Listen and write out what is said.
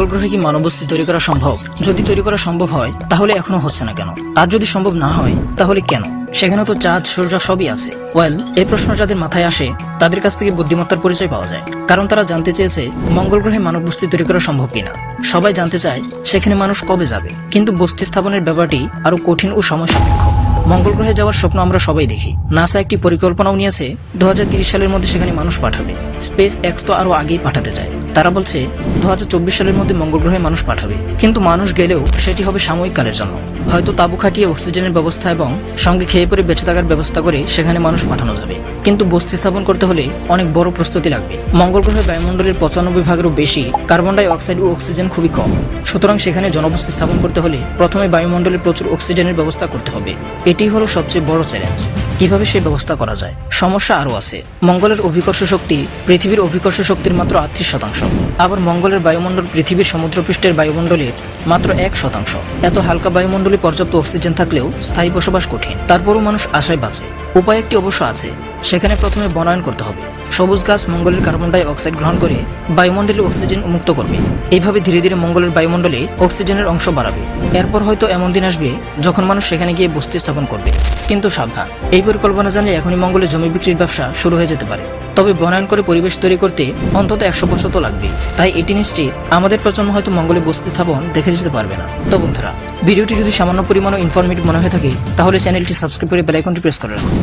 মঙ্গল গ্রহে কি মানববস্তি তৈরি করা সম্ভব? যদি তৈরি করা সম্ভব হয় তাহলে এখনো হচ্ছে না কেন? আর যদি সম্ভব না হয় তাহলে কেন? সেখানে তো চাঁদ, সূর্য সবই আছে। এই প্রশ্ন যাদের মাথায় আসে তাদের কাছ থেকে বুদ্ধিমত্তার পরিচয় পাওয়া যায়, কারণ তারা জানতে চেয়েছে মঙ্গল গ্রহে মানববস্তি তৈরি করা সম্ভব কিনা। সবাই জানতে চায় সেখানে মানুষ কবে যাবে, কিন্তু বস্তি স্থাপনের ব্যাপারটি আরো কঠিন ও সময় সাপেক্ষ। মঙ্গল গ্রহে যাওয়ার স্বপ্ন আমরা সবাই দেখি। নাসা একটি পরিকল্পনাও নিয়েছে 2030 সালের মধ্যে সেখানে মানুষ পাঠাবে। স্পেস এক্স তো আরো আগেই পাঠাতে চায়। তারা বলছে 2024 সালের মধ্যে মঙ্গল গ্রহে মানুষ পাঠাবে, কিন্তু মানুষ গেলেও সেটি হবে সাময়িক কালের জন্য। হয়তো তাঁবু খাটিয়ে অক্সিজেনের ব্যবস্থা এবং সঙ্গে খেয়ে পরে বেঁচে থাকার ব্যবস্থা করে সেখানে মানুষ পাঠানো যাবে, কিন্তু বস্তি স্থাপন করতে হলে অনেক বড় প্রস্তুতি লাগবে। মঙ্গল গ্রহের বায়ুমণ্ডলের 95 ভাগেরও বেশি কার্বন ডাই অক্সাইড ও অক্সিজেন খুবই কম। সুতরাং সেখানে জনবসতি স্থাপন করতে হলে প্রথমে বায়ুমণ্ডলে প্রচুর অক্সিজেনের ব্যবস্থা করতে হবে। এটি হলো সবচেয়ে বড় চ্যালেঞ্জ। কিভাবে সেই ব্যবস্থা করা যায়? সমস্যা আরও আছে। মঙ্গলের অভিকর্ষ শক্তি পৃথিবীর অভিকর্ষ শক্তির মাত্র 38%। আবার মঙ্গলের বায়ুমণ্ডল পৃথিবীর সমুদ্রপৃষ্ঠের বায়ুমণ্ডলের মাত্র 1%। এত হালকা বায়ুমণ্ডলে পর্যাপ্ত অক্সিজেন থাকলেও স্থায়ী বসবাস কঠিন। তারপরও মানুষ আশায় বাঁচে। উপায় একটি অবশ্য আছে। সেখানে প্রথমে বনায়ন করতে হবে। সবুজ গাছ মঙ্গলের কার্বন ডাই অক্সাইড গ্রহণ করে বায়ুমণ্ডলে অক্সিজেন মুক্ত করবে। এইভাবে ধীরে ধীরে মঙ্গলের বায়ুমণ্ডলে অক্সিজেনের অংশ বাড়াবে। এরপর হয়তো এমন দিন আসবে যখন মানুষ সেখানে গিয়ে বসতি স্থাপন করবে। কিন্তু সাবধান, এই পরিকল্পনা জানলে এখনই মঙ্গলে জমি বিক্রির ব্যবসা শুরু হয়ে যেতে পারে। তবে বনায়ন করে পরিবেশ তৈরি করতে অন্তত 100 বছর তো লাগবে। তাই এটি নিশ্চিত আমাদের প্রজন্ম হয়তো মঙ্গলে বসতি স্থাপন দেখে যেতে পারবে না। তো বন্ধুরা, ভিডিওটি যদি সামান্য পরিমাণও ইনফরমেটিভ মনে হয়ে থাকে তাহলে চ্যানেলটি সাবস্ক্রাইব করে বেল আইকনটি প্রেস করে রাখুন।